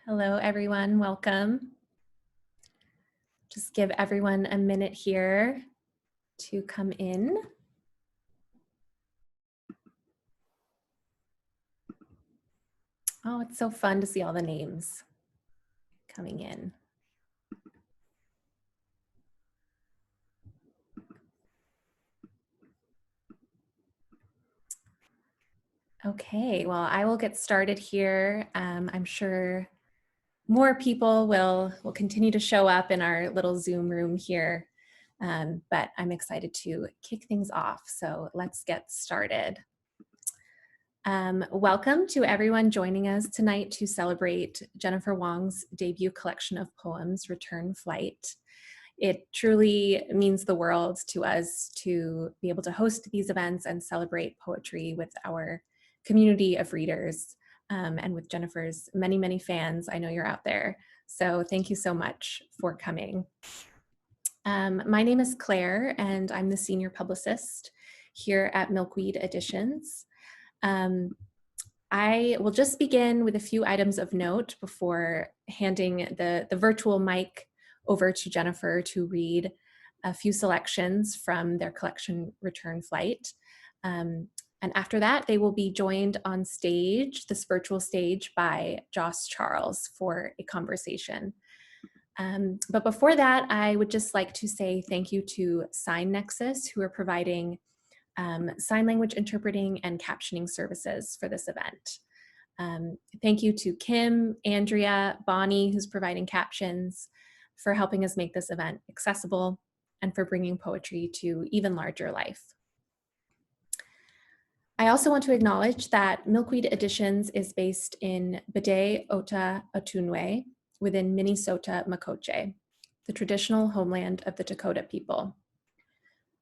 Hello, everyone. Welcome. Just give everyone a minute here to come in. Oh, it's so fun to see all the names coming in. Okay, well, I will get started here. I'm sure more people will continue to show up in our little Zoom room here, but I'm excited to kick things off. So let's get started. Welcome to everyone joining us tonight to celebrate Jennifer Huang's debut collection of poems, Return Flight. It truly means the world to us to be able to host these events and celebrate poetry with our community of readers and with Jennifer's many, many fans. I know you're out there. So thank you so much for coming. My name is Claire, and I'm the senior publicist here at Milkweed Editions. I will just begin with a few items of note before handing the virtual mic over to Jennifer to read a few selections from their collection Return Flight. And after that, they will be joined on stage, this virtual stage, by Jos Charles for a conversation. But before that, I would just like to say thank you to SignNexus, who are providing sign language interpreting and captioning services for this event. Thank you to Kim, Andrea, Bonnie, who's providing captions, for helping us make this event accessible and for bringing poetry to even larger life. I also want to acknowledge that Milkweed Editions is based in Bede Ota Atunwe within Minnesota Makoche, the traditional homeland of the Dakota people.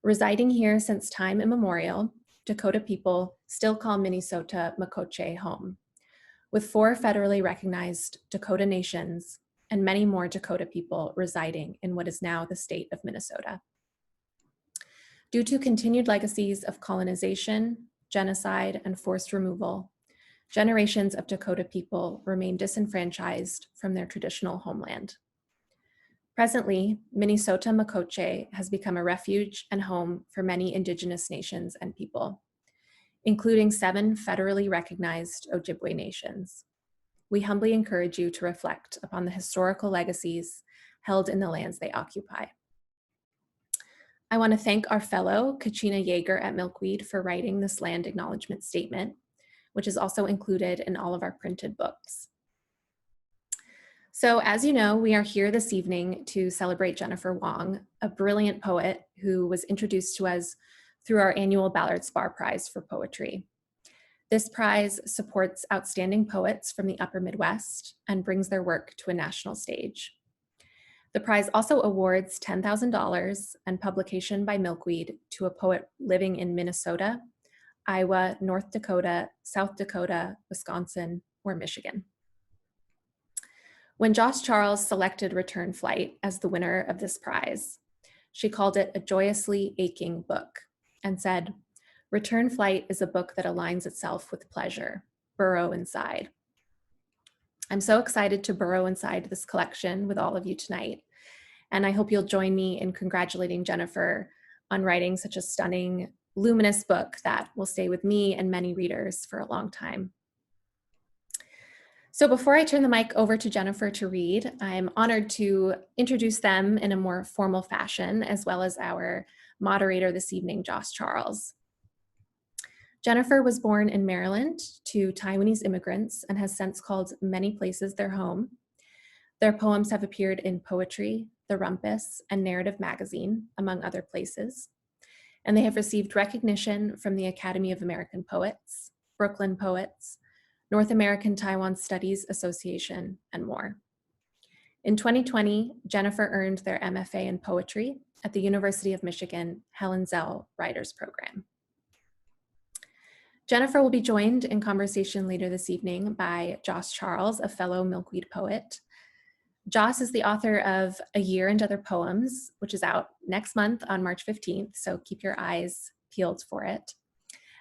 Residing here since time immemorial, Dakota people still call Minnesota Makoche home, with 4 federally recognized Dakota nations and many more Dakota people residing in what is now the state of Minnesota. Due to continued legacies of colonization, genocide, and forced removal, generations of Dakota people remain disenfranchised from their traditional homeland. Presently, Minnesota Makoche has become a refuge and home for many Indigenous nations and people, including 7 federally recognized Ojibwe nations. We humbly encourage you to reflect upon the historical legacies held in the lands they occupy. I want to thank our fellow Kachina Yeager at Milkweed for writing this land acknowledgement statement, which is also included in all of our printed books. So as you know, we are here this evening to celebrate Jennifer Huang, a brilliant poet who was introduced to us through our annual Ballard Spahr Prize for poetry. This prize supports outstanding poets from the Upper Midwest and brings their work to a national stage. The prize also awards $10,000 and publication by Milkweed to a poet living in Minnesota, Iowa, North Dakota, South Dakota, Wisconsin, or Michigan. When Jos Charles selected Return Flight as the winner of this prize, she called it a joyously aching book and said, "Return Flight is a book that aligns itself with pleasure. Burrow inside." I'm so excited to burrow inside this collection with all of you tonight, and I hope you'll join me in congratulating Jennifer on writing such a stunning, luminous book that will stay with me and many readers for a long time. So before I turn the mic over to Jennifer to read, I'm honored to introduce them in a more formal fashion, as well as our moderator this evening, Jos Charles. Jennifer was born in Maryland to Taiwanese immigrants and has since called many places their home. Their poems have appeared in Poetry, The Rumpus, and Narrative Magazine, among other places. And they have received recognition from the Academy of American Poets, Brooklyn Poets, North American Taiwan Studies Association, and more. In 2020, Jennifer earned their MFA in Poetry at the University of Michigan Helen Zell Writers Program. Jennifer will be joined in conversation later this evening by Jos Charles, a fellow Milkweed poet. Jos is the author of A Year and Other Poems, which is out next month on March 15th, so keep your eyes peeled for it,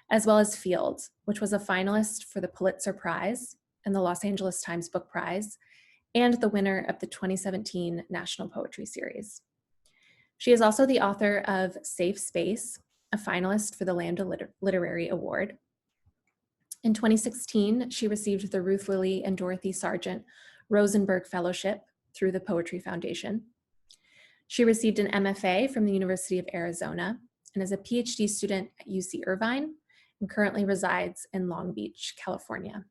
as well as Field, which was a finalist for the Pulitzer Prize and the Los Angeles Times Book Prize, and the winner of the 2017 National Poetry Series. She is also the author of Safe Space, a finalist for the Lambda Literary Award. In 2016, she received the Ruth Lilly and Dorothy Sargent Rosenberg Fellowship through the Poetry Foundation. She received an MFA from the University of Arizona and is a PhD student at UC Irvine and currently resides in Long Beach, California.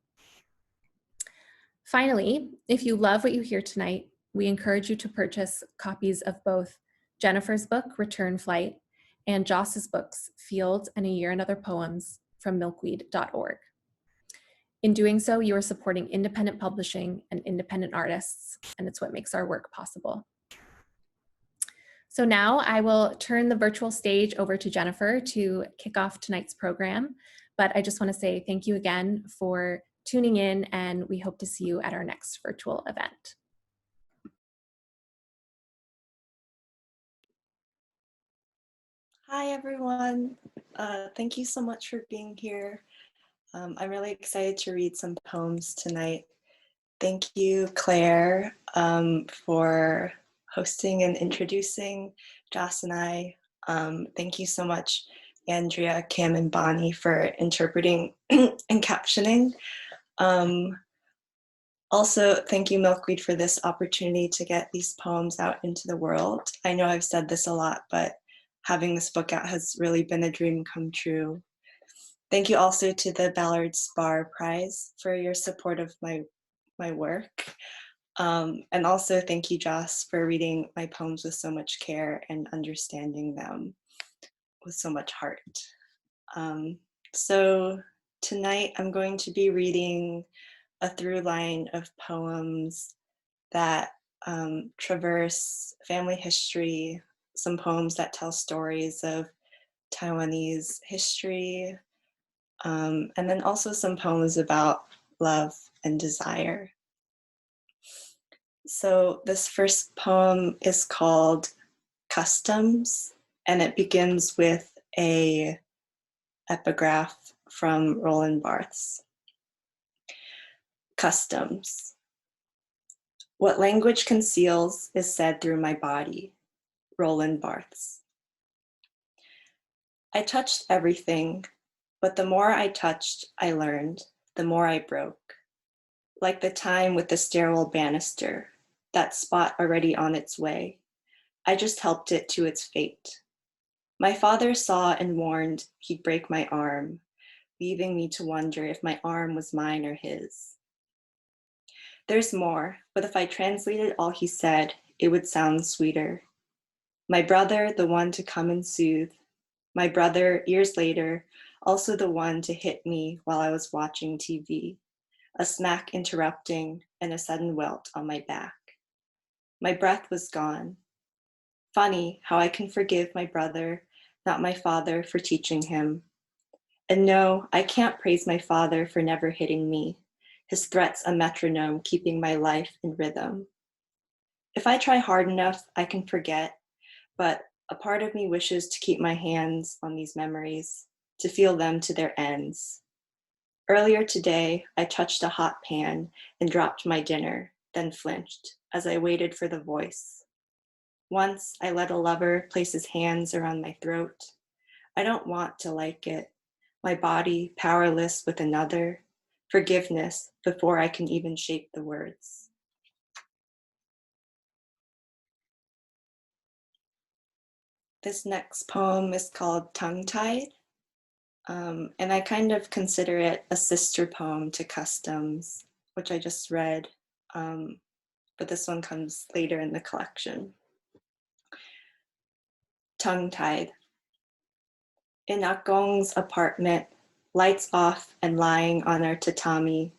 Finally, if you love what you hear tonight, we encourage you to purchase copies of both Jennifer's book, Return Flight, and Jos's books, Fields and A Year and Other Poems, from milkweed.org. In doing so, you are supporting independent publishing and independent artists, and it's what makes our work possible. So now I will turn the virtual stage over to Jennifer to kick off tonight's program, but I just want to say thank you again for tuning in, and we hope to see you at our next virtual event. Hi, everyone. Thank you so much for being here. I'm really excited to read some poems tonight. Thank you, Claire, for hosting and introducing Jos and I. Thank you so much, Andrea, Kim, and Bonnie, for interpreting and captioning. Also, thank you, Milkweed, for this opportunity to get these poems out into the world. I know I've said this a lot, but having this book out has really been a dream come true. Thank you also to the Ballard Spahr Prize for your support of my work. And also thank you, Jos, for reading my poems with so much care and understanding them with so much heart. So tonight I'm going to be reading a through line of poems that traverse family history, some poems that tell stories of Taiwanese history, and then also some poems about love and desire. So this first poem is called Customs, and it begins with a epigraph from Roland Barthes. Customs. What language conceals is said through my body. Roland Barthes. I touched everything, but the more I touched, I learned, the more I broke. Like the time with the sterile banister, that spot already on its way. I just helped it to its fate. My father saw and warned he'd break my arm, leaving me to wonder if my arm was mine or his. There's more, but if I translated all he said, it would sound sweeter. My brother, the one to come and soothe. My brother, years later, also the one to hit me while I was watching TV. A smack interrupting and a sudden welt on my back. My breath was gone. Funny how I can forgive my brother, not my father, for teaching him. And no, I can't praise my father for never hitting me. His threats a metronome keeping my life in rhythm. If I try hard enough, I can forget, but a part of me wishes to keep my hands on these memories, to feel them to their ends. Earlier today, I touched a hot pan and dropped my dinner, then flinched as I waited for the voice. Once I let a lover place his hands around my throat. I don't want to like it. My body powerless with another. Forgiveness before I can even shape the words. This next poem is called Tongue-Tied. And I kind of consider it a sister poem to Customs, which I just read, but this one comes later in the collection. Tongue-Tied. In Akong's apartment, lights off and lying on our tatami,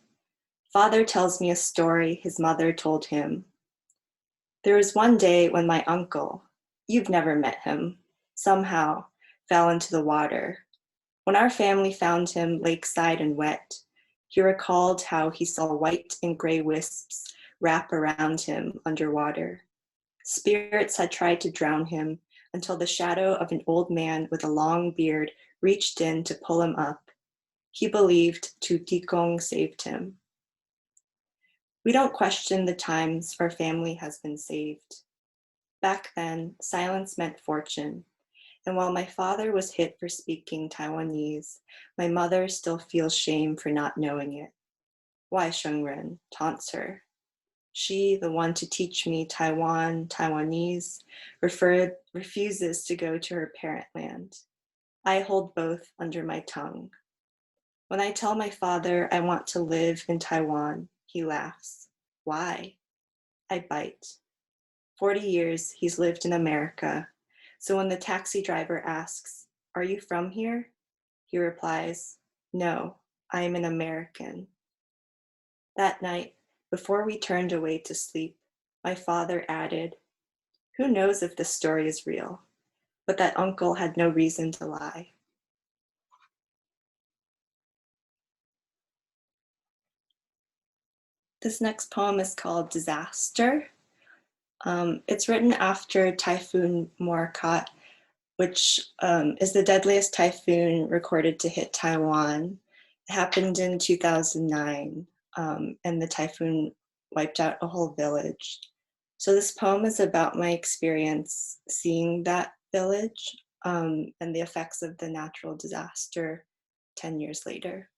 father tells me a story his mother told him. There was one day when my uncle, you've never met him, somehow fell into the water. When our family found him lakeside and wet, he recalled how he saw white and gray wisps wrap around him underwater. Spirits had tried to drown him until the shadow of an old man with a long beard reached in to pull him up. He believed Tu Tikong saved him. We don't question the times our family has been saved. Back then, silence meant fortune. And while my father was hit for speaking Taiwanese, my mother still feels shame for not knowing it. Why, Shengren taunts her. She, the one to teach me Taiwanese, refuses to go to her parent land. I hold both under my tongue. When I tell my father I want to live in Taiwan, he laughs. Why? I bite. 40 years he's lived in America. So when the taxi driver asks, "Are you from here?" he replies, "No, I am an American." That night, before we turned away to sleep, my father added, "Who knows if this story is real?" But that uncle had no reason to lie. This next poem is called Disaster. It's written after Typhoon Morakot, which is the deadliest typhoon recorded to hit Taiwan. It happened in 2009, and the typhoon wiped out a whole village. So this poem is about my experience seeing that village and the effects of the natural disaster 10 years later.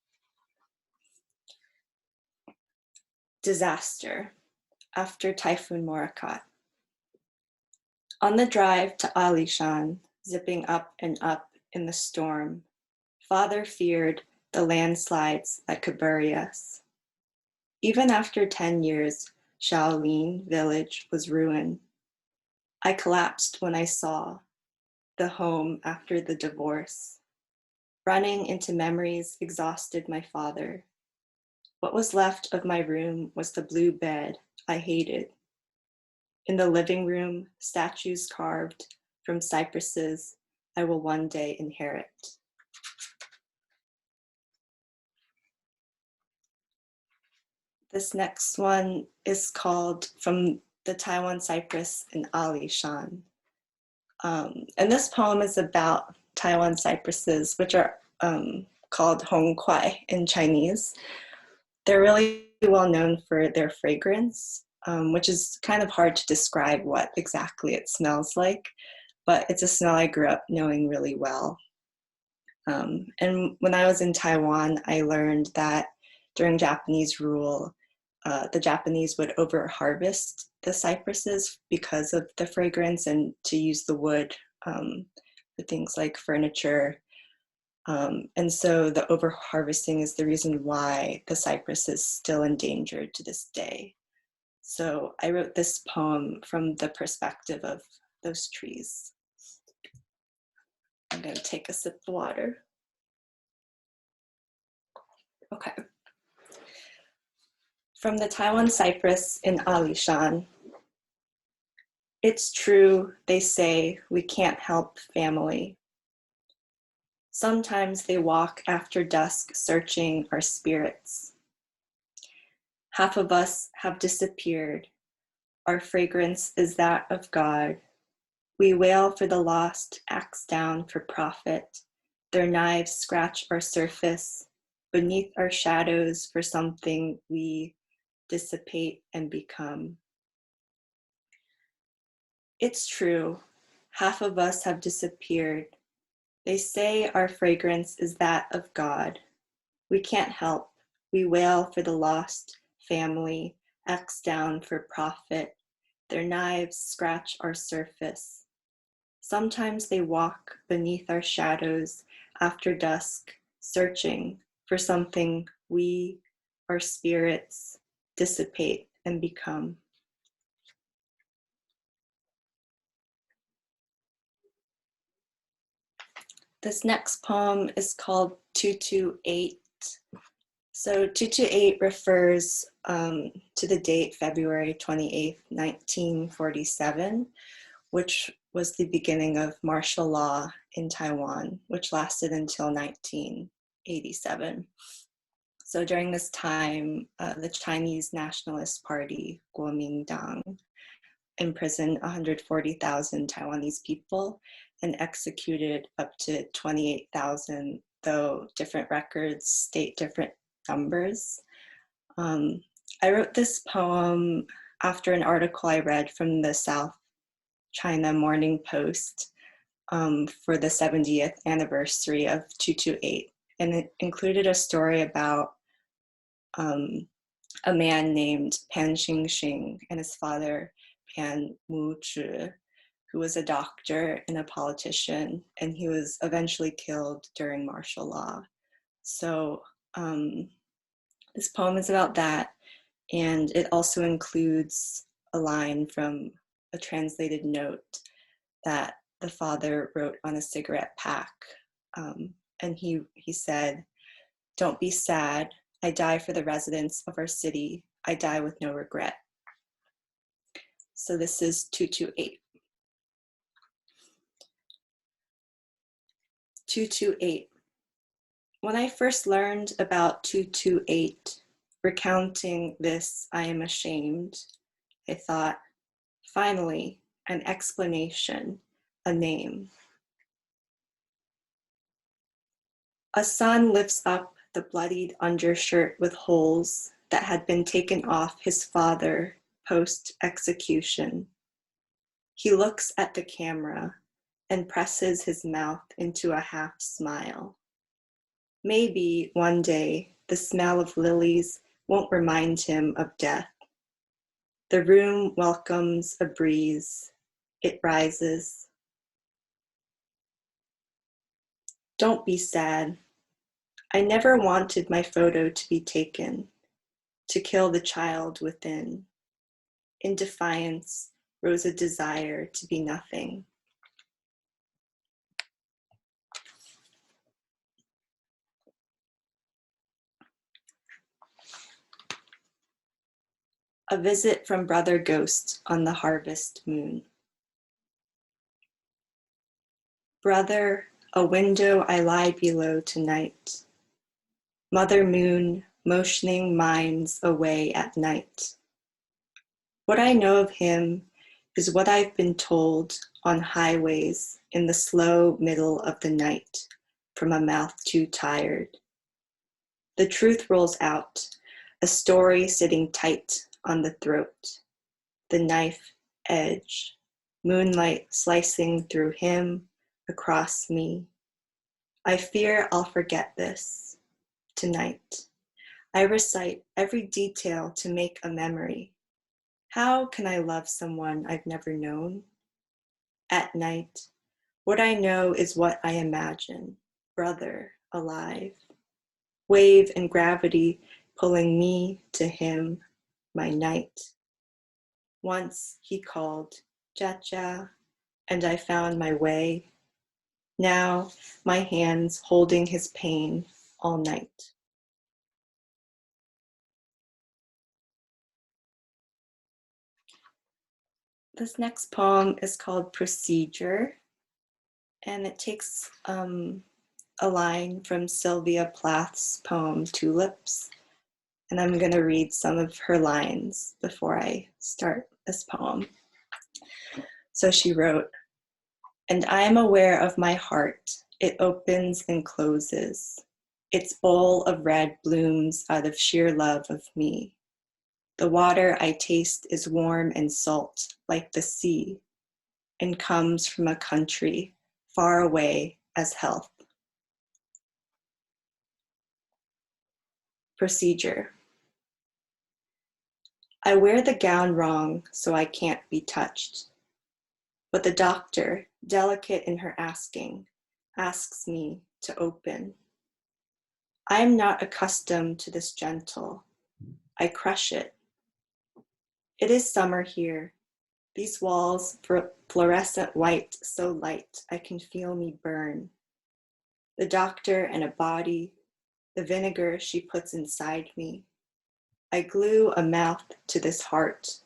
Disaster after Typhoon Morakot. On the drive to Alishan, zipping up and up in the storm, Father feared the landslides that could bury us. Even after 10 years, Shaolin village was ruined. I collapsed when I saw the home after the divorce. Running into memories exhausted my father. What was left of my room was the blue bed I hated. In the living room, statues carved from cypresses I will one day inherit. This next one is called From the Taiwan Cypress in Alishan. And this poem is about Taiwan cypresses, which are called Hong Kwai in Chinese. They're really well known for their fragrance, which is kind of hard to describe what exactly it smells like, but it's a smell I grew up knowing really well. And when I was in Taiwan, I learned that during Japanese rule, the Japanese would over-harvest the cypresses because of the fragrance and to use the wood for things like furniture. And so the over-harvesting is the reason why the cypress is still endangered to this day. So I wrote this poem from the perspective of those trees. I'm going to take a sip of water. Okay. From the Taiwan cypress in Alishan. It's true, they say, we can't help family. Sometimes they walk after dusk searching our spirits. Half of us have disappeared. Our fragrance is that of God. We wail for the lost, axe down for profit. Their knives scratch our surface, beneath our shadows for something we dissipate and become. It's true, half of us have disappeared. They say our fragrance is that of God. We can't help. We wail for the lost family, axe down for profit. Their knives scratch our surface. Sometimes they walk beneath our shadows after dusk, searching for something we, our spirits, dissipate and become. This next poem is called 228. So 228 refers to the date February 28th, 1947, which was the beginning of martial law in Taiwan, which lasted until 1987. So during this time, the Chinese Nationalist Party, Kuomintang, imprisoned 140,000 Taiwanese people and executed up to 28,000, though different records state different numbers. I wrote this poem after an article I read from the South China Morning Post for the 70th anniversary of 228. And it included a story about a man named Pan Xingxing and his father, Pan Muzhi, who was a doctor and a politician, and he was eventually killed during martial law. So this poem is about that, and it also includes a line from a translated note that the father wrote on a cigarette pack. And he said, "Don't be sad. I die for the residents of our city. I die with no regret." So this is 228. 228. When I first learned about 228, recounting this, I am ashamed, I thought, finally, an explanation, a name. A son lifts up the bloodied undershirt with holes that had been taken off his father post-execution. He looks at the camera and presses his mouth into a half smile. Maybe one day the smell of lilies won't remind him of death. The room welcomes a breeze. It rises. Don't be sad. I never wanted my photo to be taken, to kill the child within. In defiance rose a desire to be nothing. A visit from Brother Ghost on the harvest moon. Brother, a window I lie below tonight. Mother Moon motioning minds away at night. What I know of him is what I've been told on highways in the slow middle of the night from a mouth too tired. The truth rolls out, a story sitting tight on the throat, the knife edge, moonlight slicing through him, across me. I fear I'll forget this tonight. I recite every detail to make a memory. How can I love someone I've never known? At night, what I know is what I imagine, brother alive. Wave and gravity pulling me to him, my night. Once he called, Cha-cha, and I found my way. Now, my hands holding his pain all night. This next poem is called Procedure, and it takes a line from Sylvia Plath's poem Tulips, and I'm going to read some of her lines before I start this poem. So she wrote, "And I am aware of my heart, it opens and closes. Its bowl of red blooms out of sheer love of me. The water I taste is warm and salt, like the sea, and comes from a country far away as health." Procedure. I wear the gown wrong so I can't be touched. But the doctor, delicate in her asking, asks me to open. I am not accustomed to this gentle. I crush it. It is summer here. These walls fluorescent white, so light I can feel me burn. The doctor and a body, the vinegar she puts inside me. I glue a mouth to this heart.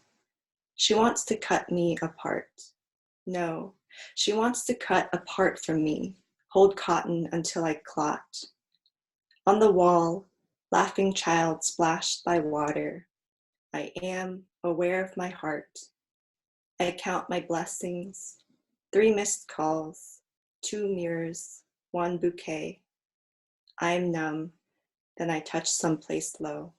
She wants to cut me apart. No, she wants to cut apart from me, hold cotton until I clot. On the wall, laughing child splashed by water. I am aware of my heart. I count my blessings, 3 missed calls, 2 mirrors, 1 bouquet. I am numb, then I touch someplace low.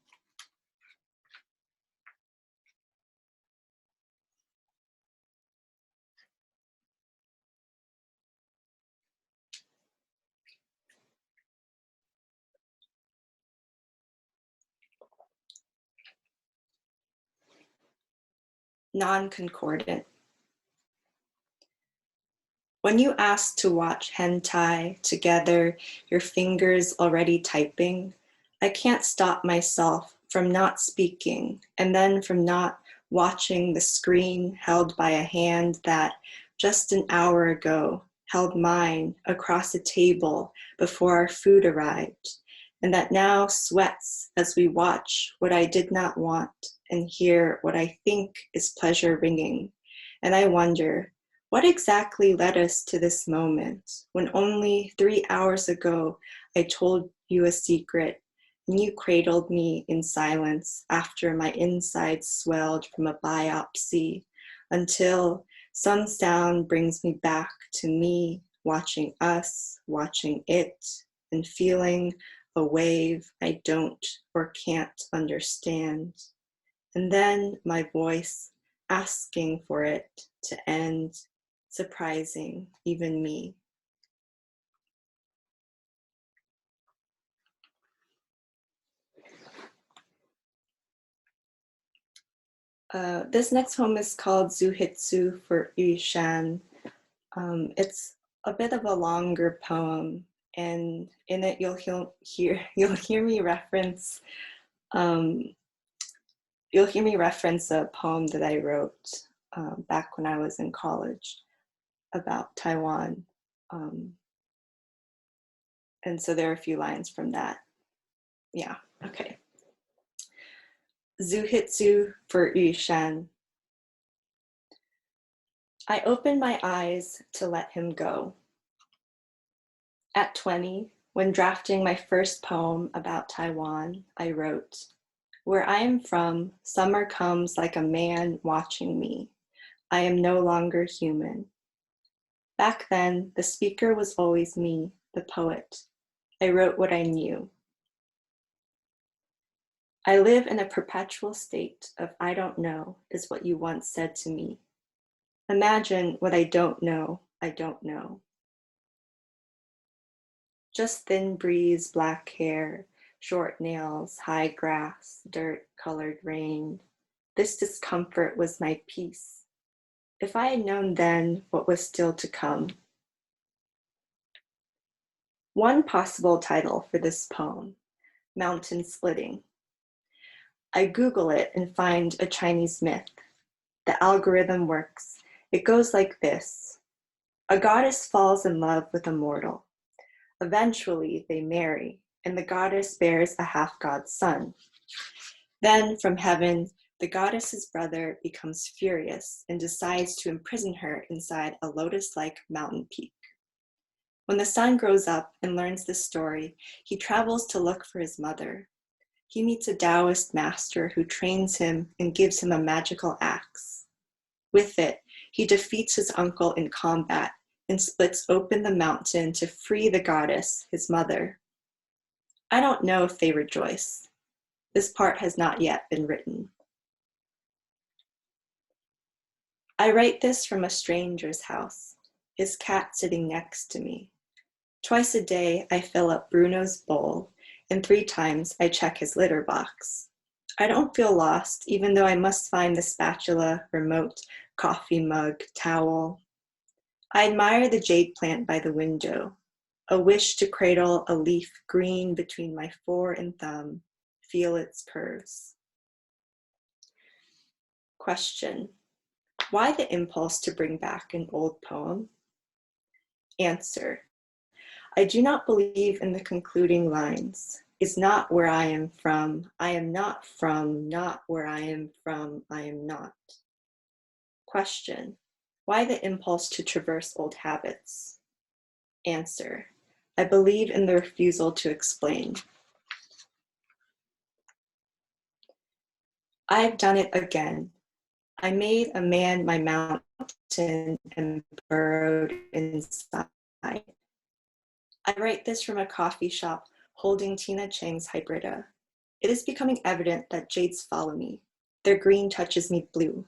non-concordant. When you ask to watch hentai together, your fingers already typing, I can't stop myself from not speaking and then from not watching the screen held by a hand that just an hour ago held mine across a table before our food arrived, and that now sweats as we watch what I did not want and hear what I think is pleasure ringing. And I wonder, what exactly led us to this moment when only 3 hours ago I told you a secret and you cradled me in silence after my insides swelled from a biopsy until some sound brings me back to me watching us, watching it, and feeling a wave I don't or can't understand. And then my voice asking for it to end, surprising even me. This next poem is called Zuhitsu for Yushan. It's a bit of a longer poem, and in it you'll hear me reference a poem that I wrote back when I was in college about Taiwan. And so there are a few lines from that. Yeah, okay. Zuhitsu for Yushan. I opened my eyes to let him go. At 20, when drafting my first poem about Taiwan, I wrote, "Where I am from, summer comes like a man watching me. I am no longer human." Back then, the speaker was always me, the poet. I wrote what I knew. I live in a perpetual state of I don't know, is what you once said to me. Imagine what I don't know, I don't know. Just thin breeze, black hair, short nails, high grass, dirt-colored rain. This discomfort was my peace. If I had known then what was still to come. One possible title for this poem, Mountain Splitting. I Google it and find a Chinese myth. The algorithm works. It goes like this. A goddess falls in love with a mortal. Eventually, they marry, and the goddess bears a half-god son. Then, from heaven, the goddess's brother becomes furious and decides to imprison her inside a lotus-like mountain peak. When the son grows up and learns this story, he travels to look for his mother. He meets a Taoist master who trains him and gives him a magical axe. With it, he defeats his uncle in combat and splits open the mountain to free the goddess, his mother. I don't know if they rejoice. This part has not yet been written. I write this from a stranger's house, his cat sitting next to me. Twice a day, I fill up Bruno's bowl, and 3 times I check his litter box. I don't feel lost, even though I must find the spatula, remote, coffee mug, towel. I admire the jade plant by the window, a wish to cradle a leaf green between my 4 and thumb, feel its curves. Question: why the impulse to bring back an old poem? Answer: I do not believe in the concluding lines. Is not where I am from. I am not from, not where I am from, I am not. Question: why the impulse to traverse old habits? Answer: I believe in the refusal to explain. I've done it again. I made a man my mountain and burrowed inside. I write this from a coffee shop holding Tina Chang's Hybrida. It is becoming evident that jades follow me. Their green touches me blue.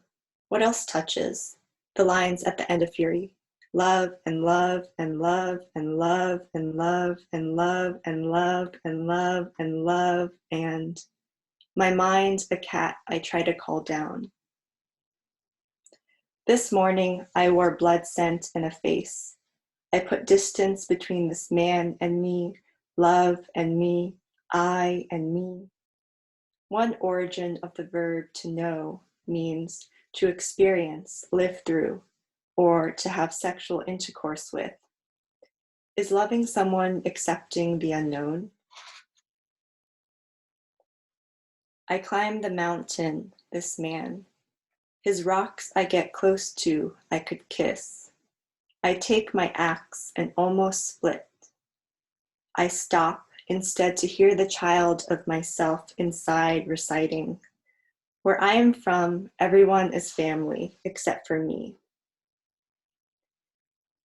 What else touches? The lines at the end of Fury. Love and love and love and love and love and love and love and love and love and my mind a cat I try to call down. This morning, I wore blood scent and a face. I put distance between this man and me, love and me, I and me. One origin of the verb to know means to experience, live through, or to have sexual intercourse with. Is loving someone accepting the unknown? I climb the mountain, this man. His rocks I get close to, I could kiss. I take my axe and almost split. I stop instead to hear the child of myself inside reciting. Where I am from, everyone is family except for me.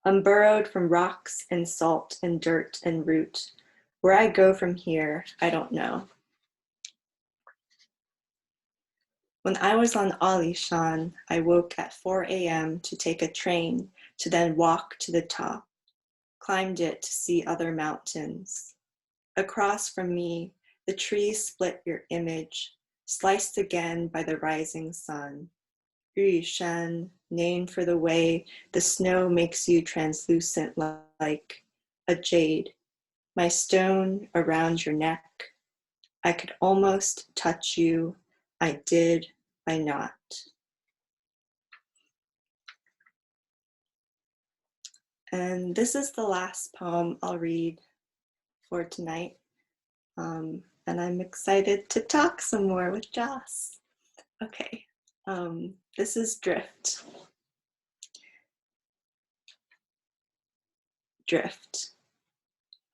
I'm burrowed from rocks and salt and dirt and root. Where I go from here, I don't know. When I was on Alishan, I woke at 4 a.m. to take a train to then walk to the top, climbed it to see other mountains. Across from me, the trees split your image, sliced again by the rising sun. Yu Shan, named for the way the snow makes you translucent like a jade. My stone around your neck. I could almost touch you. I did, I not. And this is the last poem I'll read for tonight. And I'm excited to talk some more with Jos. Okay, this is Drift. Drift.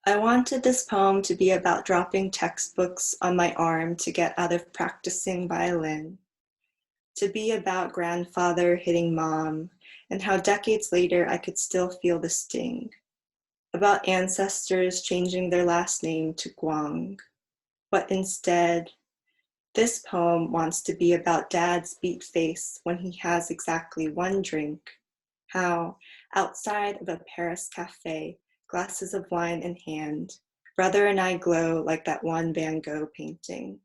I wanted this poem to be about dropping textbooks on my arm to get out of practicing violin, to be about grandfather hitting mom and how decades later I could still feel the sting, about ancestors changing their last name to Guang. But instead, this poem wants to be about dad's beat face when he has exactly one drink, how, outside of a Paris cafe, glasses of wine in hand, brother and I glow like that one Van Gogh painting.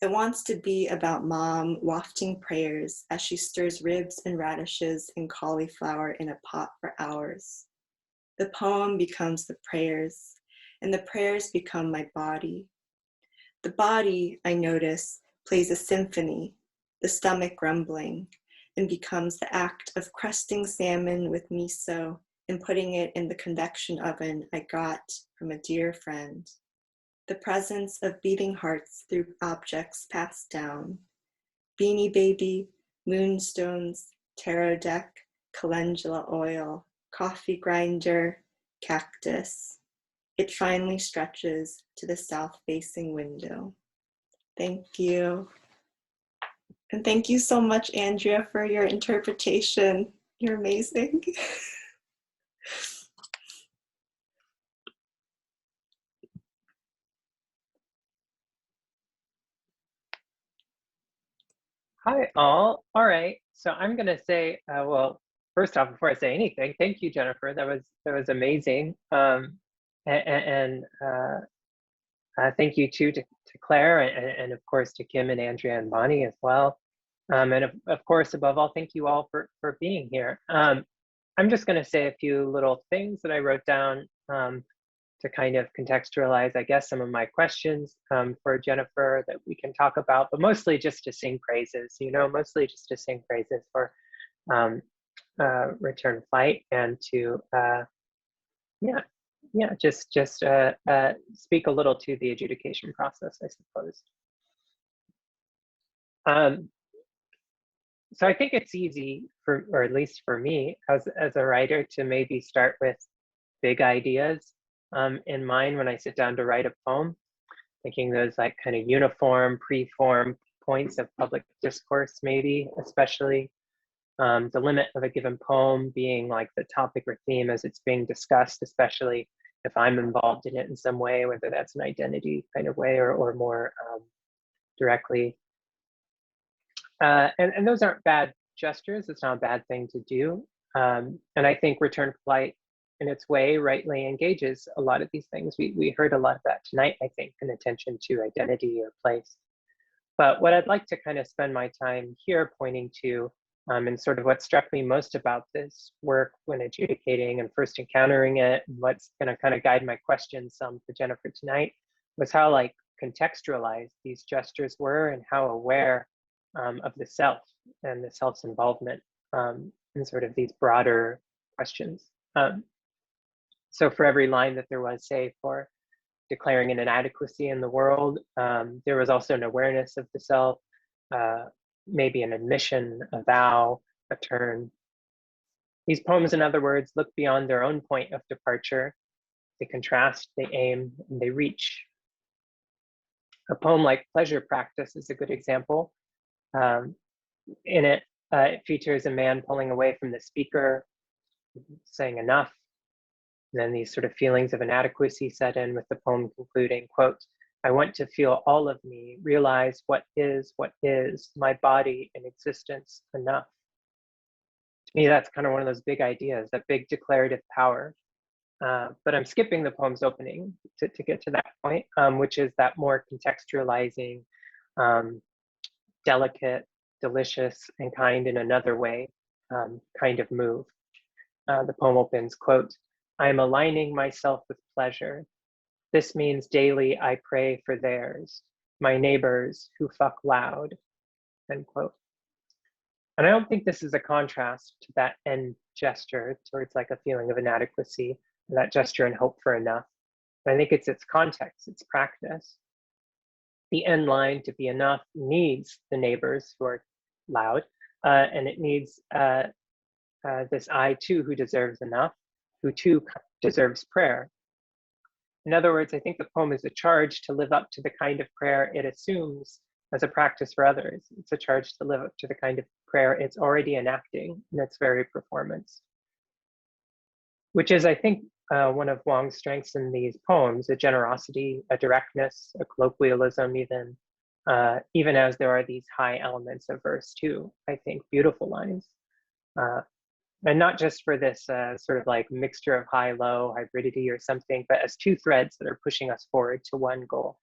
It wants to be about mom wafting prayers as she stirs ribs and radishes and cauliflower in a pot for hours. The poem becomes the prayers, and the prayers become my body. The body, I notice, plays a symphony, the stomach grumbling, and becomes the act of crusting salmon with miso and putting it in the convection oven I got from a dear friend. The presence of beating hearts through objects passed down. Beanie Baby, moonstones, tarot deck, calendula oil, coffee grinder, cactus. It finally stretches to the south-facing window. Thank you. And thank you so much, Andrea, for your interpretation. You're amazing. Hi, all. All right. So I'm going to say, well, first off, before I say anything, thank you, Jennifer. That was amazing. And thank you too to Claire and of course to Kim and Andrea and Bonnie as well. And of course, above all, thank you all for being here. I'm just going to say a few little things that I wrote down to kind of contextualize, I guess, some of my questions for Jennifer that we can talk about, but mostly just to sing praises, mostly just to sing praises for return flight and to, just speak a little to the adjudication process, I suppose. So I think it's easy or at least for me as a writer, to maybe start with big ideas in mind when I sit down to write a poem, thinking those like kind of uniform, pre-formed points of public discourse, maybe, especially the limit of a given poem being like the topic or theme as it's being discussed, especially if I'm involved in it in some way, whether that's an identity kind of way or more directly. And those aren't bad gestures. It's not a bad thing to do. And I think return flight in its way rightly engages a lot of these things. We heard a lot of that tonight, I think, in attention to identity or place. But what I'd like to kind of spend my time here pointing to And sort of what struck me most about this work when adjudicating and first encountering it, and what's going to kind of guide my questions some for Jennifer tonight, was how like contextualized these gestures were and how aware of the self and the self's involvement in sort of these broader questions. So for every line that there was, say, for declaring an inadequacy in the world, there was also an awareness of the self, maybe an admission, a vow, a turn. These poems, in other words, look beyond their own point of departure. They contrast, they aim, and they reach. A poem like Pleasure Practice is a good example. In it, it features a man pulling away from the speaker, saying enough. And then these sort of feelings of inadequacy set in, with the poem concluding, quote, "I want to feel all of me, realize what is, my body in existence enough." To me, that's kind of one of those big ideas, that big declarative power. But I'm skipping the poem's opening to get to that point, which is that more contextualizing, delicate, delicious, and kind in another way kind of move. The poem opens, quote, "I am aligning myself with pleasure. This means daily I pray for theirs, my neighbors who fuck loud," end quote. And I don't think this is a contrast to that end gesture towards like a feeling of inadequacy, that gesture and hope for enough. But I think it's its context, its practice. The end line, to be enough, needs the neighbors who are loud, and it needs this I too who deserves enough, who too deserves prayer. In other words, I think the poem is a charge to live up to the kind of prayer it assumes as a practice for others. It's a charge to live up to the kind of prayer it's already enacting in its very performance. Which is, I think, one of Huang's strengths in these poems, a generosity, a directness, a colloquialism, even as there are these high elements of verse too, I think, beautiful lines. And not just for this sort of like mixture of high-low, hybridity or something, but as two threads that are pushing us forward to one goal.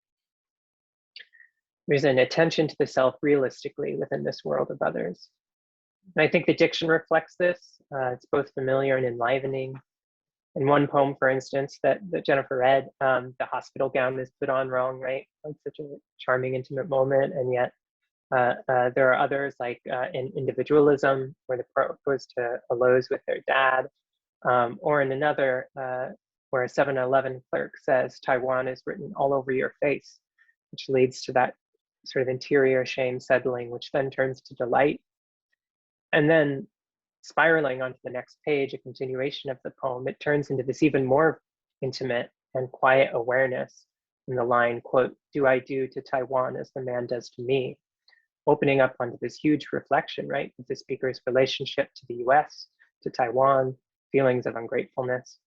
There's an attention to the self realistically within this world of others. And I think the diction reflects this. It's both familiar and enlivening. In one poem, for instance, that Jennifer read, the hospital gown is put on wrong, right? It's such a charming, intimate moment, and yet there are others, like in Individualism, where the pro goes to a Lowe's with their dad, or in another, where a 7-Eleven clerk says, "Taiwan is written all over your face," which leads to that sort of interior shame settling, which then turns to delight. And then spiraling onto the next page, a continuation of the poem, it turns into this even more intimate and quiet awareness in the line, quote, "Do I do to Taiwan as the man does to me?" Opening up onto this huge reflection, right, of the speaker's relationship to the US, to Taiwan, feelings of ungratefulness.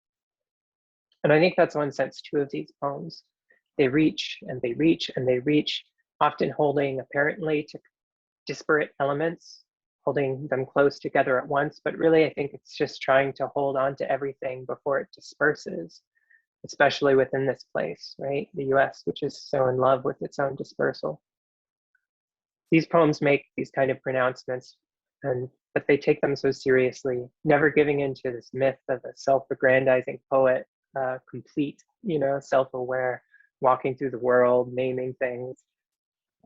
And I think that's one sense too of these poems. They reach and they reach and they reach, often holding apparently to disparate elements, holding them close together at once, but really I think it's just trying to hold on to everything before it disperses, especially within this place, right? The US, which is so in love with its own dispersal. These poems make these kind of pronouncements, but they take them so seriously, never giving into this myth of a self-aggrandizing poet, complete, self-aware, walking through the world, naming things.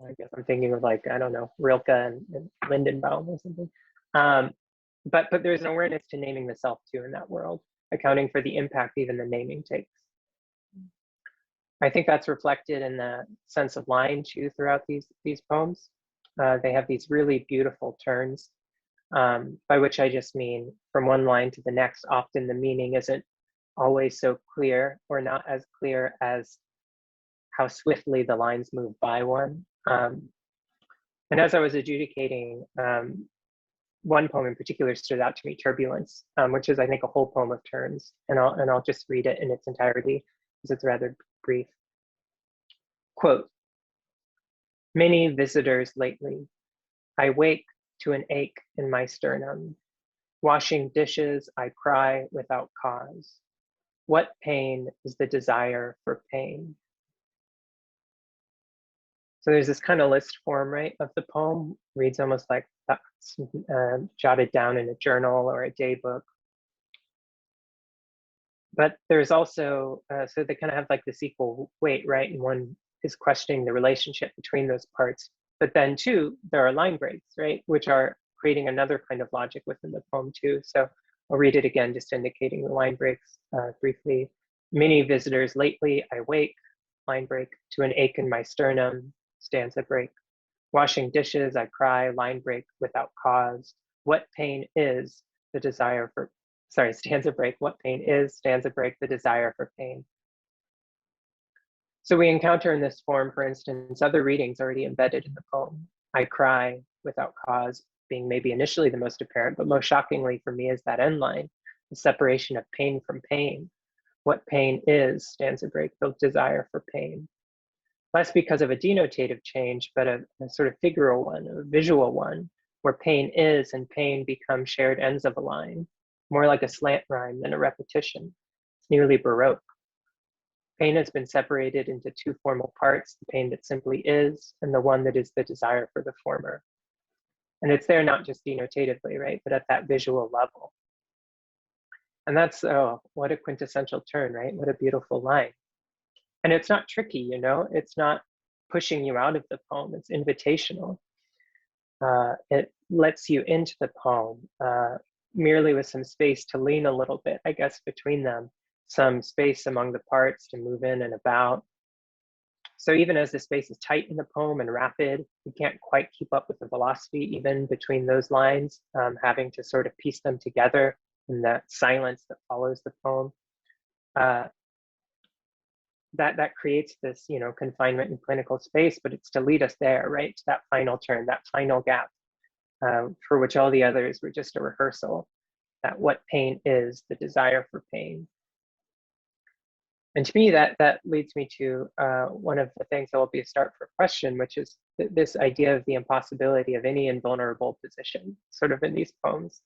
I guess I'm thinking of like, I don't know, Rilke and Lindenbaum or something. But there's an awareness to naming the self too in that world, accounting for the impact even the naming takes. I think that's reflected in the sense of line too throughout these poems. They have these really beautiful turns, by which I just mean from one line to the next, often the meaning isn't always so clear, or not as clear as how swiftly the lines move by one. And as I was adjudicating, one poem in particular stood out to me, Turbulence, which is, I think, a whole poem of turns. And I'll just read it in its entirety, because it's rather brief. Quote, "Many visitors lately. I wake to an ache in my sternum. Washing dishes, I cry without cause. What pain is the desire for pain?" So there's this kind of list form, right, of the poem. Reads almost like thoughts jotted down in a journal or a day book. But there's also, so they kind of have like this equal weight, right? And one is questioning the relationship between those parts. But then too, there are line breaks, right? Which are creating another kind of logic within the poem too. So I'll read it again, just indicating the line breaks briefly. Many visitors lately, I wake, line break, to an ache in my sternum, stanza break. Washing dishes, I cry, line break, without cause. What pain is the desire for, sorry, stanza break, what pain is, stanza break, the desire for pain. So we encounter in this form, for instance, other readings already embedded in the poem. I cry, without cause, being maybe initially the most apparent, but most shockingly for me is that end line, the separation of pain from pain. What pain is, stanza break, the desire for pain. Less because of a denotative change, but a sort of figural one, a visual one, where pain is and pain become shared ends of a line, more like a slant rhyme than a repetition. It's nearly Baroque. Pain has been separated into two formal parts, the pain that simply is, and the one that is the desire for the former. And it's there not just denotatively, right, but at that visual level. And that's, oh, what a quintessential turn, right? What a beautiful line. And it's not tricky, you know, it's not pushing you out of the poem, it's invitational. It lets you into the poem merely with some space to lean a little bit, I guess, between them, some space among the parts to move in and about. So even as the space is tight in the poem and rapid, you can't quite keep up with the velocity even between those lines, having to sort of piece them together in that silence that follows the poem. That creates this, you know, confinement in clinical space, but it's to lead us there, right, to that final turn, that final gap, for which all the others were just a rehearsal, that what pain is, the desire for pain. And to me, that leads me to one of the things that will be a start for a question, which is this idea of the impossibility of any invulnerable position, sort of in these poems.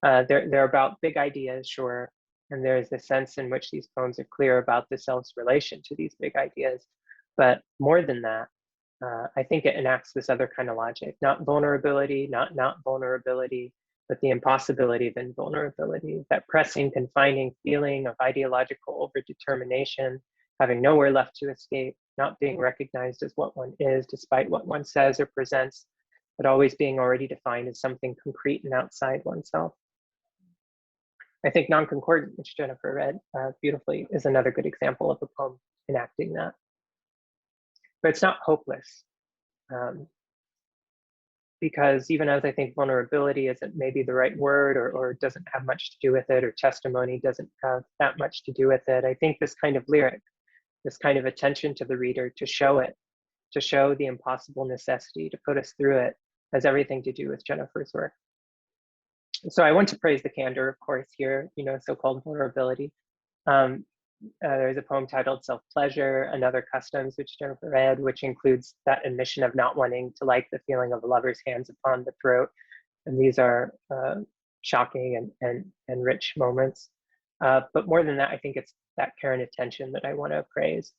They're about big ideas, sure, and there's a sense in which these poems are clear about the self's relation to these big ideas. But more than that, I think it enacts this other kind of logic, not vulnerability, not vulnerability, but the impossibility of invulnerability, that pressing, confining feeling of ideological overdetermination, having nowhere left to escape, not being recognized as what one is, despite what one says or presents, but always being already defined as something concrete and outside oneself. I think Non-Concordant, which Jennifer read beautifully, is another good example of a poem enacting that. But it's not hopeless. Because even as I think vulnerability isn't maybe the right word, or doesn't have much to do with it, or testimony doesn't have that much to do with it, I think this kind of lyric, this kind of attention to the reader to show it, to show the impossible necessity, to put us through it, has everything to do with Jennifer's work. So I want to praise the candor, of course, here, you know, so-called vulnerability. There's a poem titled Self-Pleasure, Another Customs, which Jennifer read, which includes that admission of not wanting to like the feeling of a lover's hands upon the throat. And these are shocking and rich moments. But more than that, I think it's that care and attention that I want to praise.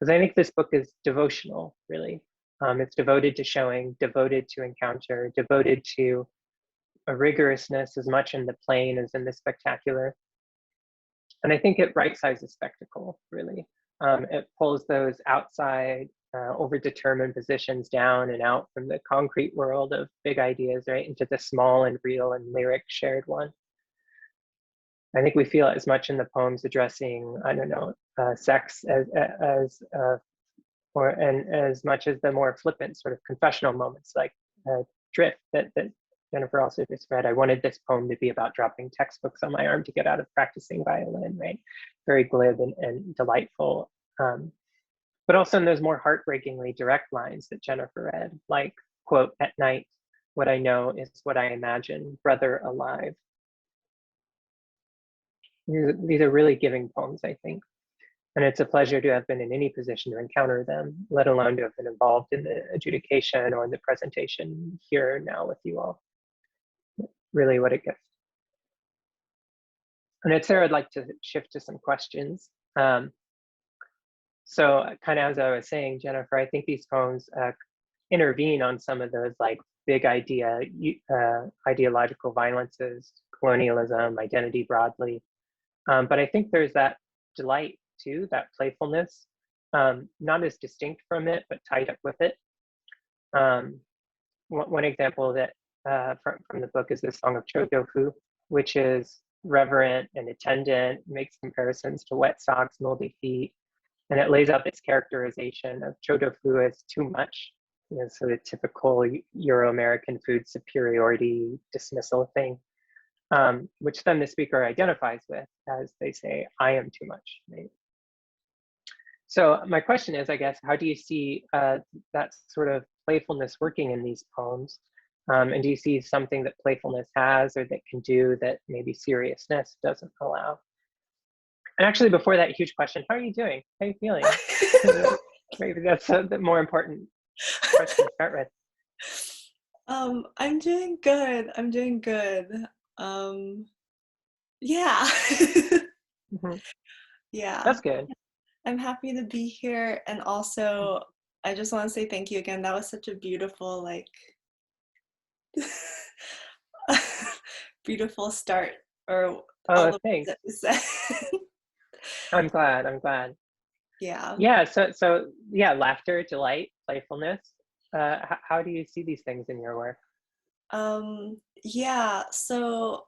Because I think this book is devotional, really. It's devoted to showing, devoted to encounter, devoted to a rigorousness as much in the plain as in the spectacular. And I think it right-sizes spectacle, really. It pulls those outside, overdetermined positions down and out from the concrete world of big ideas, right, into the small and real and lyric shared one. I think we feel as much in the poems addressing, I don't know, sex as much as the more flippant sort of confessional moments like Drift that Jennifer also just read. I wanted this poem to be about dropping textbooks on my arm to get out of practicing violin, right? Very glib and delightful. But also in those more heartbreakingly direct lines that Jennifer read, like, quote, at night, what I know is what I imagine, brother alive. These are really giving poems, I think. And it's a pleasure to have been in any position to encounter them, let alone to have been involved in the adjudication or in the presentation here now with you all. Really what a gift. And it's there I'd like to shift to some questions. So So kind of as I was saying, Jennifer, I think these poems intervene on some of those like big ideological violences, colonialism, identity broadly. But I think there's that delight too, that playfulness, not as distinct from it, but tied up with it. One example that from the book is the Song of Chodofu, which is reverent and attendant, makes comparisons to wet socks, moldy feet, and it lays out this characterization of Chodofu as too much. You know, so the typical Euro-American food superiority dismissal thing, which then the speaker identifies with as they say, I am too much. Right? So my question is, I guess, how do you see that sort of playfulness working in these poems? And do you see something that playfulness has or that can do that maybe seriousness doesn't allow? And actually, before that huge question, how are you doing? How are you feeling? Maybe that's the more important question to start with. I'm doing good. I'm doing good. Yeah. Mhm. Yeah. That's good. I'm happy to be here. And also, I just want to say thank you again. That was such a beautiful, like, beautiful start, or all Oh, the words thanks. that you said. I'm glad. I'm glad. Yeah. Yeah. So yeah, laughter, delight, playfulness. How do you see these things in your work? Yeah. So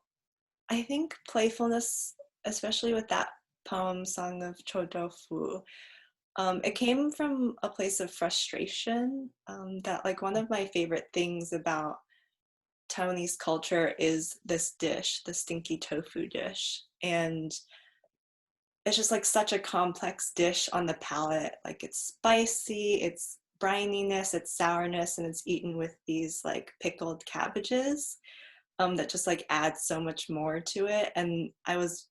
I think playfulness, especially with that poem, Song of Chodofu, it came from a place of frustration. That like one of my favorite things about Taiwanese culture is this dish, the stinky tofu dish. And it's just like such a complex dish on the palate. Like it's spicy, it's brininess, it's sourness, and it's eaten with these like pickled cabbages that just like adds so much more to it. And I was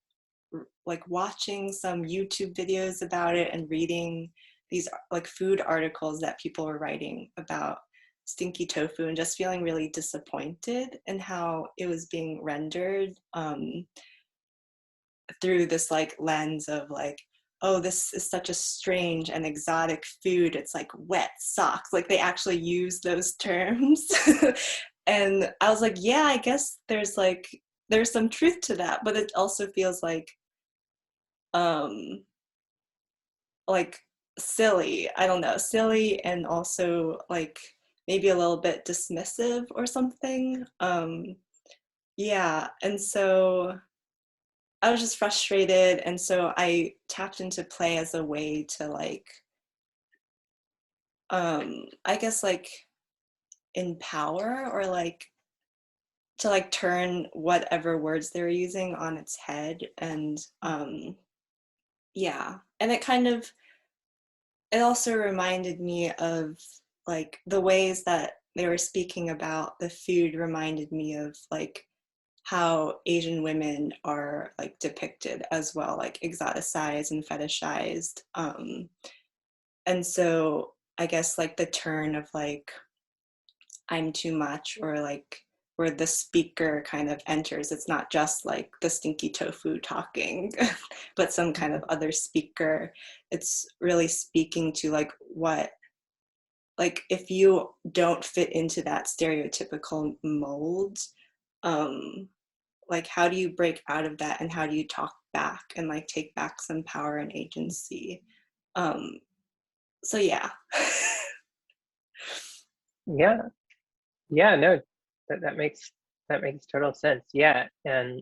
like watching some YouTube videos about it and reading these like food articles that people were writing about stinky tofu and just feeling really disappointed in how it was being rendered through this like lens of like, oh, this is such a strange and exotic food. It's like wet socks. Like they actually use those terms. And I was like, yeah, I guess there's some truth to that, but it also feels um like silly. I don't know, silly and also like maybe a little bit dismissive or something. Yeah, and so I was just frustrated, and so I tapped into play as a way to like I guess like empower or like to like turn whatever words they're using on its head. And yeah, and it also reminded me of like the ways that they were speaking about the food reminded me of like how Asian women are like depicted as well, like exoticized and fetishized. And so I guess like the turn of like I'm too much, or like where the speaker kind of enters. It's not just like the stinky tofu talking, but some kind of other speaker. It's really speaking to like what, like if you don't fit into that stereotypical mold, like how do you break out of that and how do you talk back and like take back some power and agency? So yeah. Yeah, no, that makes total sense. Yeah, and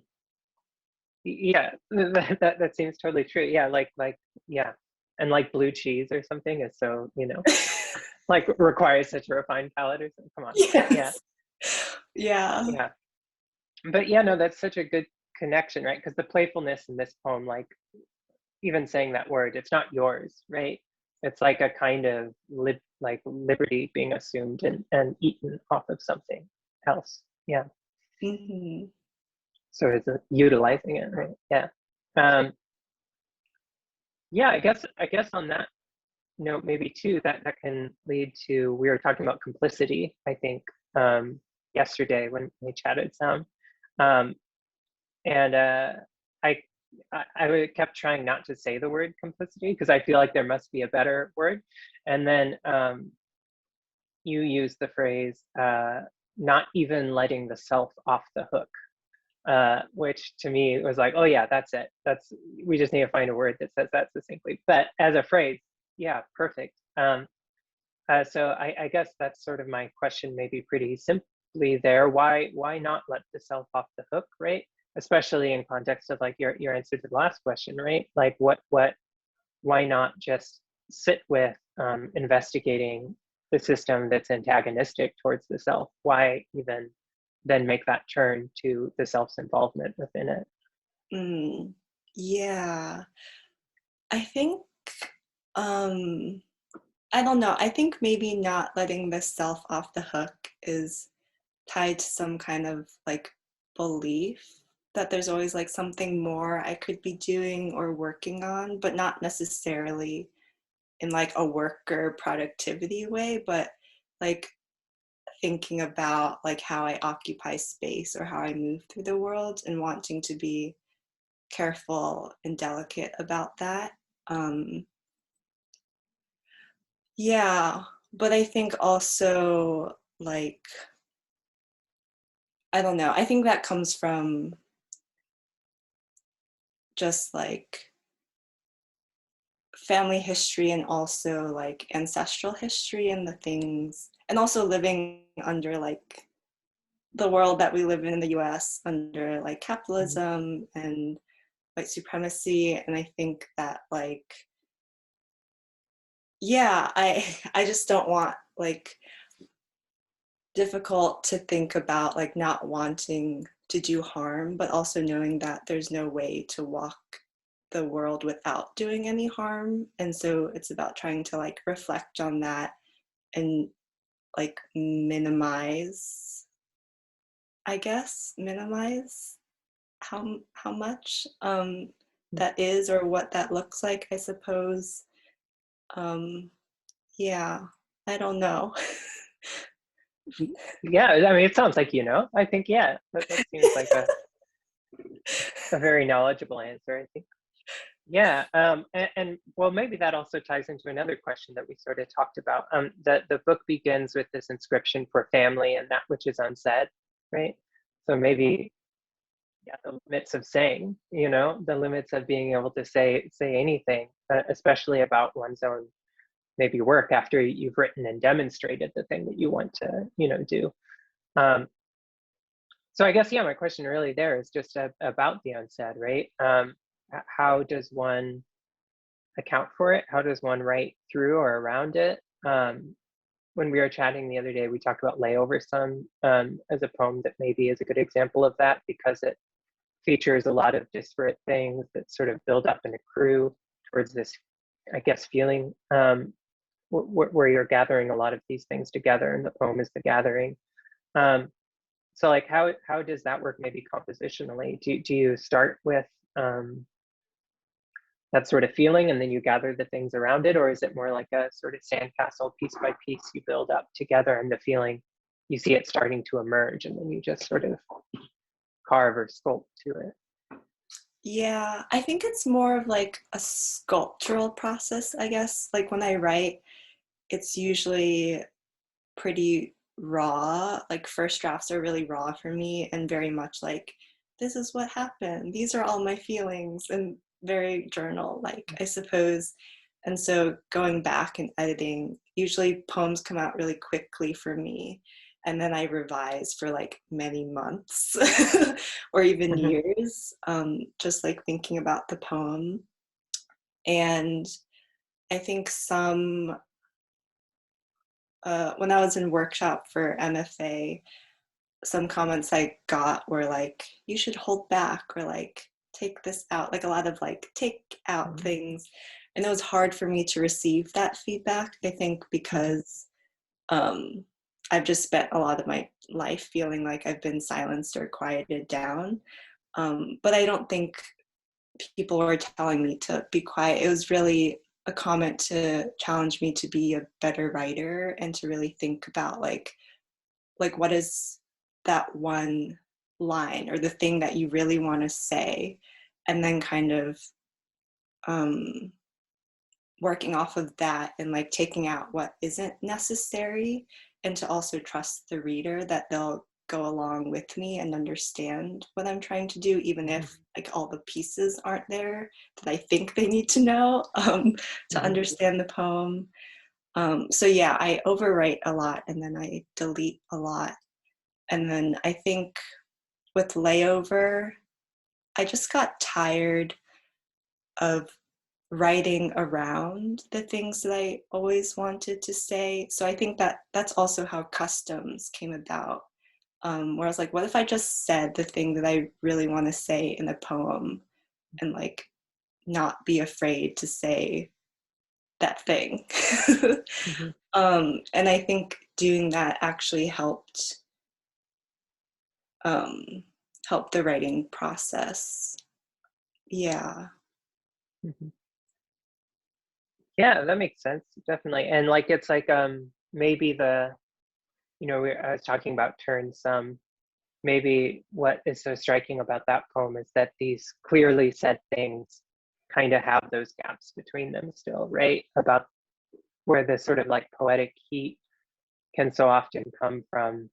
yeah, that seems totally true. Yeah, yeah, and like blue cheese or something is so, you know, like requires such a refined palate or something. Come on. Yeah, Yes. Yeah. yeah. But yeah, no, that's such a good connection, right? Because the playfulness in this poem, like even saying that word, it's not yours, right? It's like a kind of like liberty being assumed and eaten off of something else. Yeah. Mm-hmm. So it's utilizing it, right? Yeah. Um, yeah, I guess on that note, maybe too, that can lead to, we were talking about complicity, I think, yesterday when we chatted some. Um, and I I kept trying not to say the word complicity because I feel like there must be a better word. And then you used the phrase, not even letting the self off the hook, which to me was like, oh yeah, that's it. We just need to find a word that says that succinctly. But as a phrase, yeah, perfect. So I guess that's sort of my question, maybe pretty simply there. Why not let the self off the hook, right? Especially in context of like your answer to the last question, right? Like why not just sit with investigating the system that's antagonistic towards the self? Why even then make that turn to the self's involvement within it? Yeah, I think, I don't know. I think maybe not letting the self off the hook is tied to some kind of like belief that there's always like something more I could be doing or working on, but not necessarily in like a work or productivity way, but like thinking about like how I occupy space or how I move through the world and wanting to be careful and delicate about that. Yeah, but I think also like, I don't know, I think that comes from just like family history and also like ancestral history and the things, and also living under like the world that we live in the US under like capitalism and white supremacy. And I think that like, yeah, I just don't want like, difficult to think about like not wanting to do harm, but also knowing that there's no way to walk the world without doing any harm. And so it's about trying to like reflect on that and like minimize, I guess, minimize how much that is or what that looks like, I suppose. Yeah, I don't know. Yeah, I mean, it sounds like, I think, yeah, that seems like a very knowledgeable answer, I think. Yeah, and well, maybe that also ties into another question that we sort of talked about. The book begins with this inscription for family and that which is unsaid, right? So maybe, yeah, the limits of saying, the limits of being able to say anything, especially about one's own maybe work after you've written and demonstrated the thing that you want to, do. So I guess, yeah, my question really there is just about the unsaid, right? How does one account for it? How does one write through or around it? When we were chatting the other day, we talked about Layover Sun as a poem that maybe is a good example of that because it features a lot of disparate things that sort of build up and accrue towards this, I guess, feeling where you're gathering a lot of these things together and the poem is the gathering. So like how does that work maybe compositionally? Do you start with that sort of feeling and then you gather the things around it, or is it more like a sort of sandcastle, piece by piece you build up together and the feeling you see it starting to emerge and then you just sort of carve or sculpt to it? Yeah, I think it's more of like a sculptural process, I guess. Like when I write, it's usually pretty raw. Like first drafts are really raw for me and very much like, this is what happened. These are all my feelings and very journal like, I suppose. And so going back and editing, usually poems come out really quickly for me. And then I revise for like many months or even years, just like thinking about the poem. And I think when I was in workshop for MFA, some comments I got were like, you should hold back or like, take this out, like a lot of like, take out things. And it was hard for me to receive that feedback, I think, because I've just spent a lot of my life feeling like I've been silenced or quieted down. But I don't think people were telling me to be quiet. It was really a comment to challenge me to be a better writer and to really think about like what is that one line or the thing that you really want to say, and then kind of working off of that and like taking out what isn't necessary, and to also trust the reader that they'll go along with me and understand what I'm trying to do, even if like all the pieces aren't there that I think they need to know to understand the poem. So yeah, I overwrite a lot and then I delete a lot. And then I think with Layover, I just got tired of writing around the things that I always wanted to say. So I think that that's also how Customs came about, where I was like, what if I just said the thing that I really want to say in a poem and like not be afraid to say that thing. And I think doing that actually helped help the writing process. Yeah. Yeah, that makes sense, definitely. And like it's like maybe the, I was talking about turn some. Maybe what is so striking about that poem is that these clearly said things kind of have those gaps between them still, right? About where this sort of like poetic heat can so often come from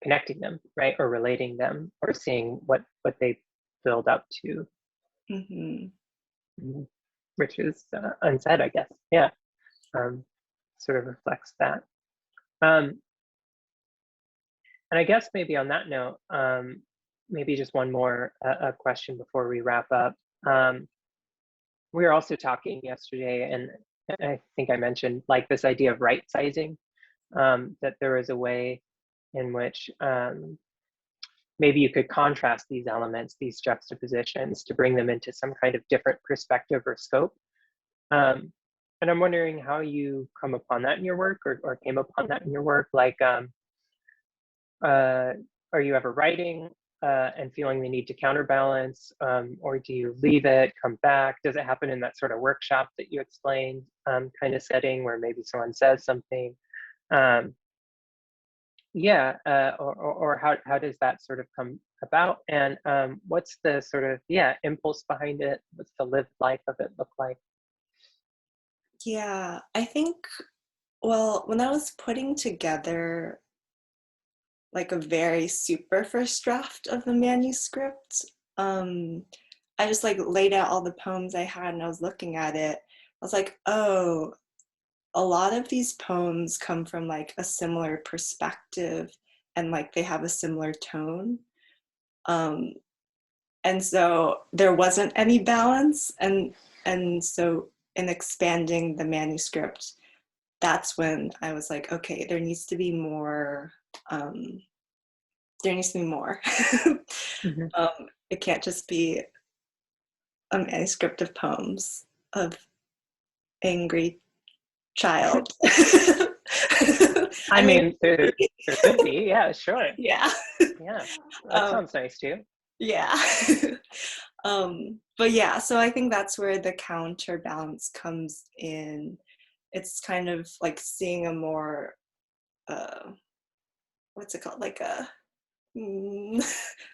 connecting them, right? Or relating them, or seeing what they build up to, which is unsaid, I guess. Yeah, sort of reflects that. And I guess maybe on that note, maybe just one more question before we wrap up. We were also talking yesterday, and I think I mentioned like this idea of right sizing, that there is a way in which maybe you could contrast these elements, these juxtapositions, to bring them into some kind of different perspective or scope. And I'm wondering how you come upon that in your work, or came upon that in your work. Like, are you ever writing and feeling the need to counterbalance, or do you leave it, come back? Does it happen in that sort of workshop that you explained kind of setting where maybe someone says something? Yeah, or how does that sort of come about? And what's the sort of, impulse behind it? What's the lived life of it look like? Yeah, I think, well, when I was putting together like a very super first draft of the manuscript, I just like laid out all the poems I had and I was looking at it. I was like, oh, a lot of these poems come from like a similar perspective and like they have a similar tone. And so there wasn't any balance. And so in expanding the manuscript, that's when I was like, okay, there needs to be more. There needs to be more. It can't just be a manuscript of poems of angry child. I mean, there could be, yeah, sure. Yeah. Yeah, that sounds nice too. Yeah. But yeah, so I think that's where the counterbalance comes in. It's kind of like seeing a more, what's it called? Like a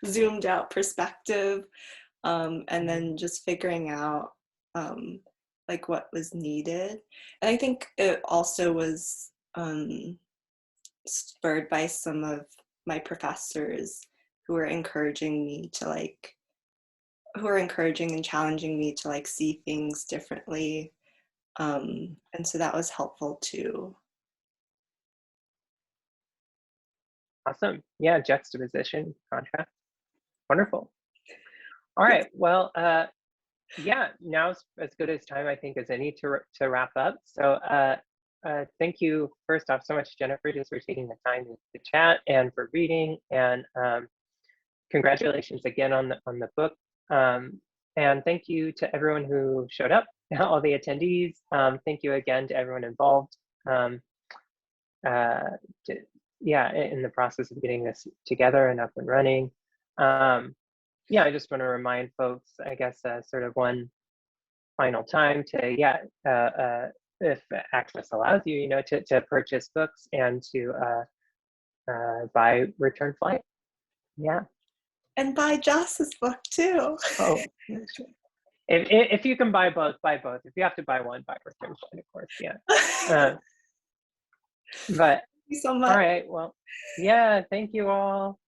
zoomed out perspective, and then just figuring out like what was needed. And I think it also was spurred by some of my professors who were encouraging me to like, who are encouraging and challenging me to like see things differently. And so that was helpful too. Awesome. Yeah, juxtaposition, contrast. Wonderful. All right. Well, yeah, now's as good as time, I think, as any to wrap up. So thank you, first off, so much, Jennifer, just for taking the time to chat and for reading. And congratulations again on the book. And thank you to everyone who showed up, all the attendees. Thank you again to everyone involved. In the process of getting this together and up and running. Yeah, I just want to remind folks, I guess, sort of one final time to, if access allows you, to purchase books and to buy Return Flight. Yeah. And buy Jos's book too. Oh, if you can buy both, buy both. If you have to buy one, buy for one, of course. Yeah. But Thank you so much. all right. Well, yeah. Thank you all.